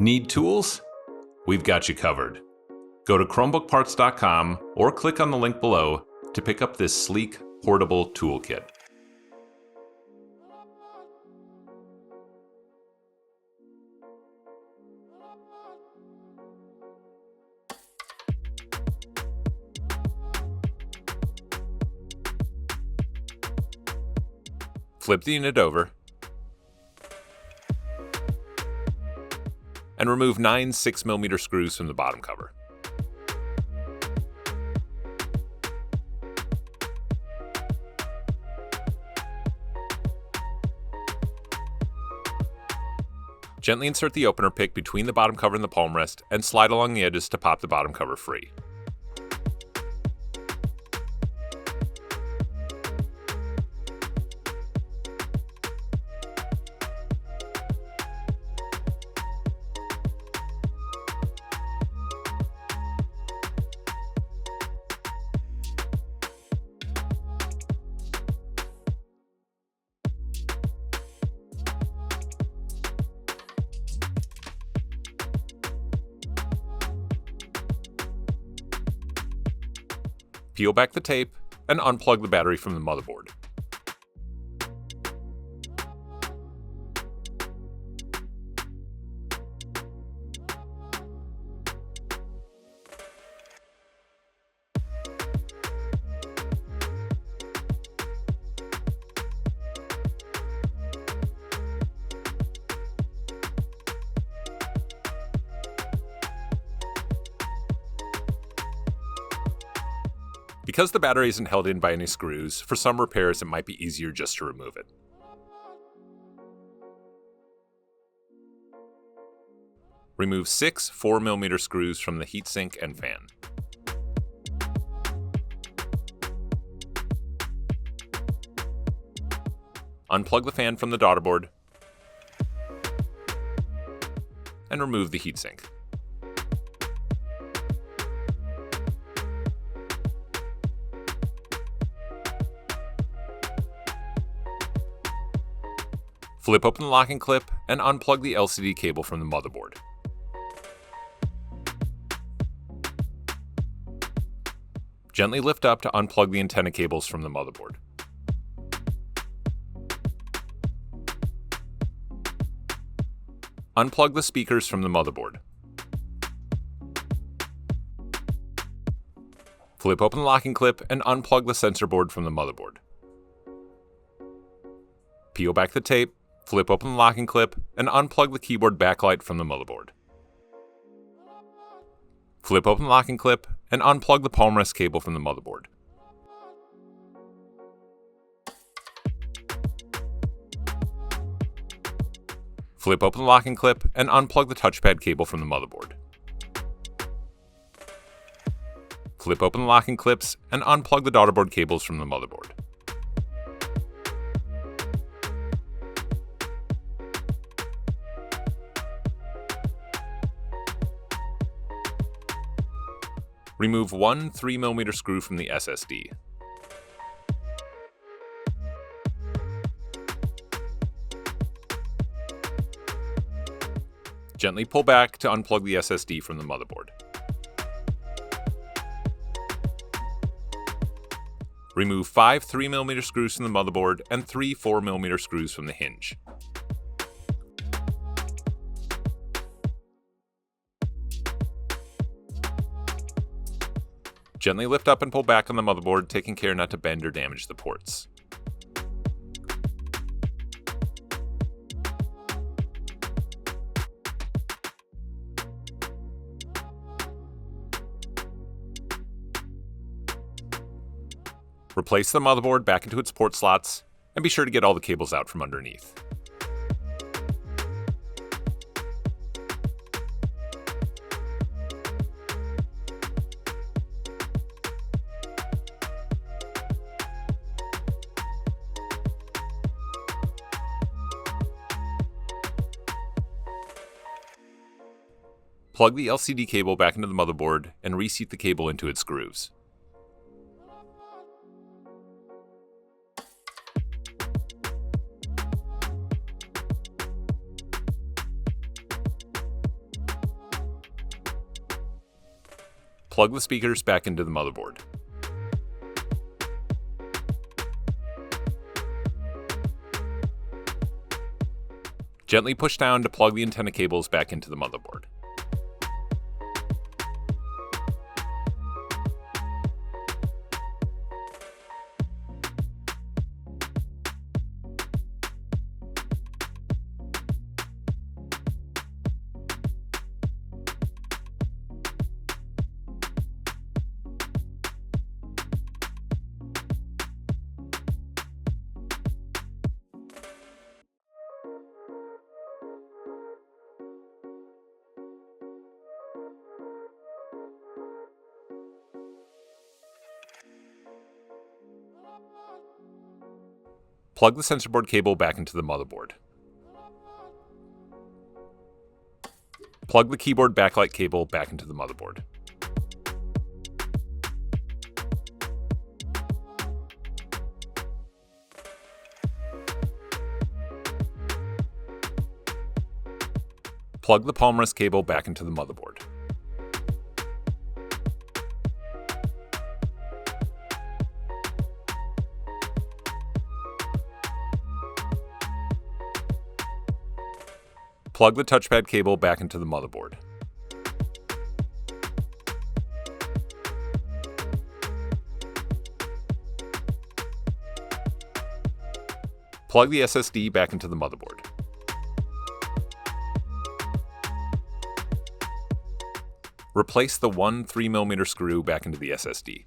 Need tools? We've got you covered. Go to ChromebookParts.com or click on the link below to pick up this sleek, portable toolkit. Flip the unit over and remove 9 6mm screws from the bottom cover. Gently insert the opener pick between the bottom cover and the palm rest and slide along the edges to pop the bottom cover free. Peel back the tape and unplug the battery from the motherboard. Because the battery isn't held in by any screws, for some repairs it might be easier just to remove it. Remove 6 4mm screws from the heatsink and fan. Unplug the fan from the daughterboard and remove the heatsink. Flip open the locking clip and unplug the LCD cable from the motherboard. Gently lift up to unplug the antenna cables from the motherboard. Unplug the speakers from the motherboard. Flip open the locking clip and unplug the sensor board from the motherboard. Peel back the tape, flip open the locking clip, and unplug the keyboard backlight from the motherboard. Flip open the locking clip and unplug the palm rest cable from the motherboard. Flip open the locking clip and unplug the touchpad cable from the motherboard. Flip open the locking clips and unplug the daughterboard cables from the motherboard. Remove 1 3mm screw from the SSD. Gently pull back to unplug the SSD from the motherboard. Remove 5 3mm screws from the motherboard and 3 4mm screws from the hinge. Gently lift up and pull back on the motherboard, taking care not to bend or damage the ports. Replace the motherboard back into its port slots, and be sure to get all the cables out from underneath. Plug the LCD cable back into the motherboard and reseat the cable into its grooves. Plug the speakers back into the motherboard. Gently push down to plug the antenna cables back into the motherboard. Plug the sensor board cable back into the motherboard. Plug the keyboard backlight cable back into the motherboard. Plug the palm rest cable back into the motherboard. Plug the touchpad cable back into the motherboard. Plug the SSD back into the motherboard. Replace the one 3mm screw back into the SSD.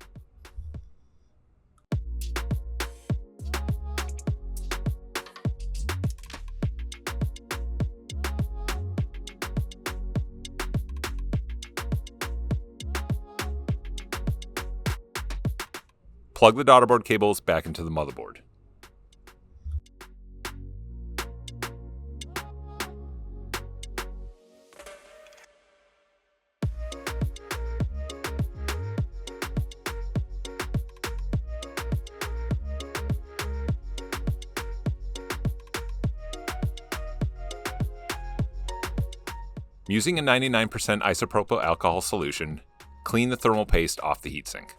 Plug the daughterboard cables back into the motherboard. Using a 99% isopropyl alcohol solution, clean the thermal paste off the heatsink.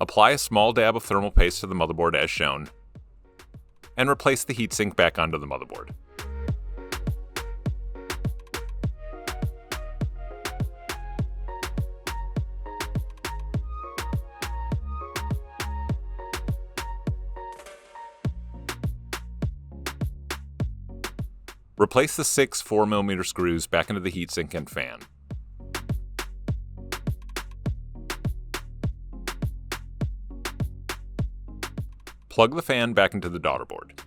Apply a small dab of thermal paste to the motherboard as shown, and replace the heatsink back onto the motherboard. Replace the 6 4mm screws back into the heatsink and fan. Plug the fan back into the daughterboard.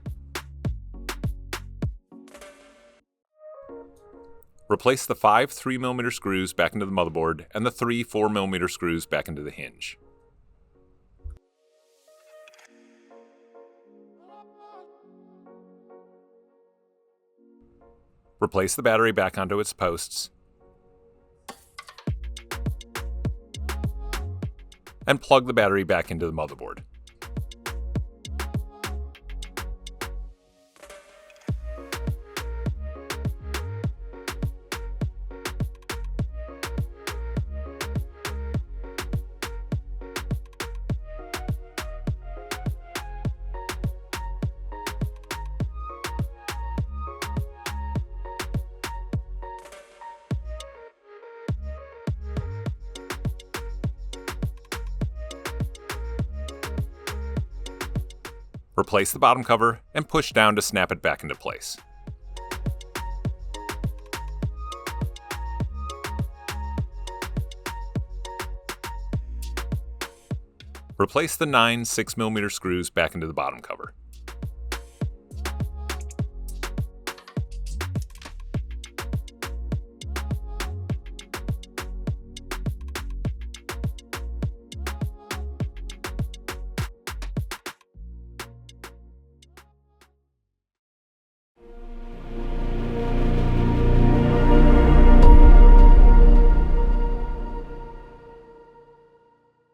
Replace the 5 3mm screws back into the motherboard and the 3 4mm screws back into the hinge. Replace the battery back onto its posts. And plug the battery back into the motherboard. Replace the bottom cover and push down to snap it back into place. Replace the 9 6mm screws back into the bottom cover.